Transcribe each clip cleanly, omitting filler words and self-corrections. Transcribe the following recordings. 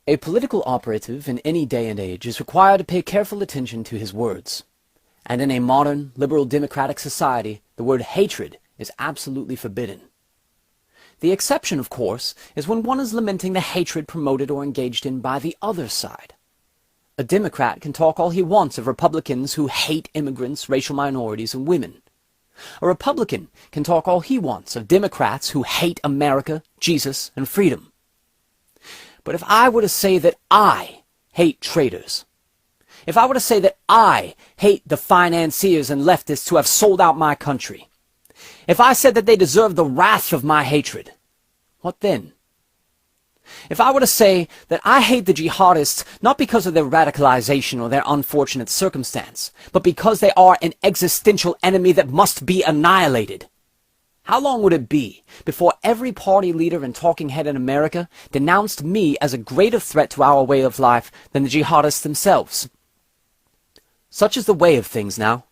A political operative in any day and age is required to pay careful attention to his words. And in a modern, liberal democratic society, the word hatred is absolutely forbidden. The exception, of course, is when one is lamenting the hatred promoted or engaged in by the other side. A Democrat can talk all he wants of Republicans who hate immigrants, racial minorities, and women. A Republican can talk all he wants of Democrats who hate America, Jesus, and freedom. But if I were to say that I hate traitors, if I were to say that I hate the financiers and leftists who have sold out my country, if I said that they deserve the wrath of my hatred, what then? If I were to say that I hate the jihadists not because of their radicalization or their unfortunate circumstance, but because they are an existential enemy that must be annihilated, how long would it be before every party leader and talking head in America denounced me as a greater threat to our way of life than the jihadists themselves? Such is the way of things now.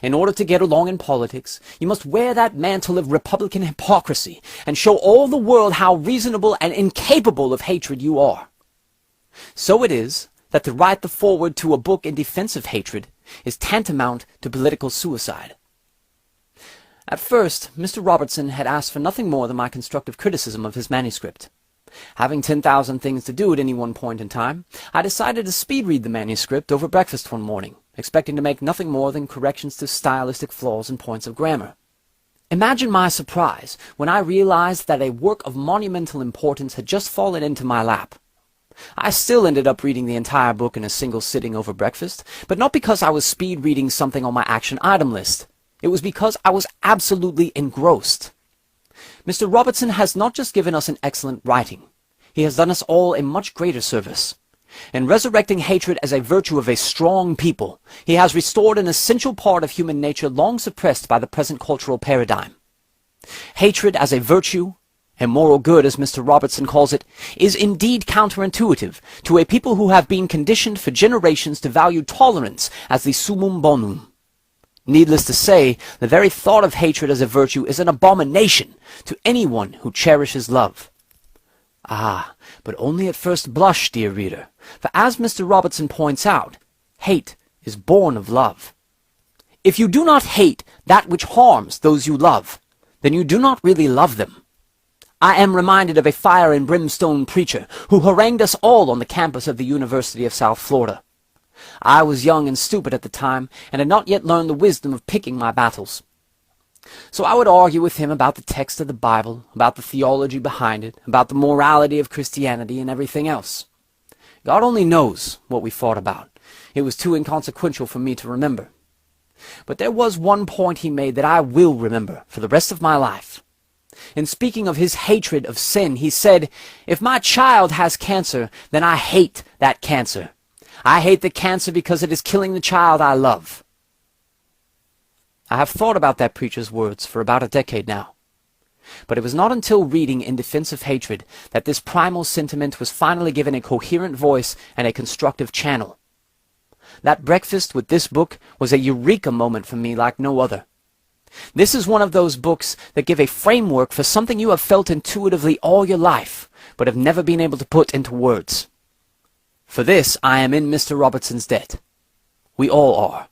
In order to get along in politics, you must wear that mantle of Republican hypocrisy and show all the world how reasonable and incapable of hatred you are. So it is that to write the foreword to a book in defense of hatred is tantamount to political suicide. At first, Mr. Robertson had asked for nothing more than my constructive criticism of his manuscript. Having 10,000 things to do at any one point in time, I decided to speed-read the manuscript over breakfast one morning, expecting to make nothing more than corrections to stylistic flaws and points of grammar. Imagine my surprise when I realized that a work of monumental importance had just fallen into my lap. I still ended up reading the entire book in a single sitting over breakfast, but not because I was speed-reading something on my action item list. It was because I was absolutely engrossed. Mr. Robertson has not just given us an excellent writing. He has done us all a much greater service. In resurrecting hatred as a virtue of a strong people, he has restored an essential part of human nature long suppressed by the present cultural paradigm. Hatred as a virtue, a moral good as Mr. Robertson calls it, is indeed counterintuitive to a people who have been conditioned for generations to value tolerance as the summum bonum. Needless to say, the very thought of hatred as a virtue is an abomination to anyone who cherishes love. Ah, but only at first blush, dear reader, for as Mr. Robertson points out, hate is born of love. If you do not hate that which harms those you love, then you do not really love them. I am reminded of a fire and brimstone preacher who harangued us all on the campus of the University of South Florida. I was young and stupid at the time, and had not yet learned the wisdom of picking my battles. So I would argue with him about the text of the Bible, about the theology behind it, about the morality of Christianity, and everything else. God only knows what we fought about. It was too inconsequential for me to remember. But there was one point he made that I will remember for the rest of my life. In speaking of his hatred of sin, he said, "If my child has cancer, then I hate that cancer. I hate the cancer because it is killing the child I love." I have thought about that preacher's words for about a decade now. But it was not until reading In Defense of Hatred that this primal sentiment was finally given a coherent voice and a constructive channel. That breakfast with this book was a eureka moment for me like no other. This is one of those books that give a framework for something you have felt intuitively all your life, but have never been able to put into words. For this, I am in Mr. Robertson's debt. We all are.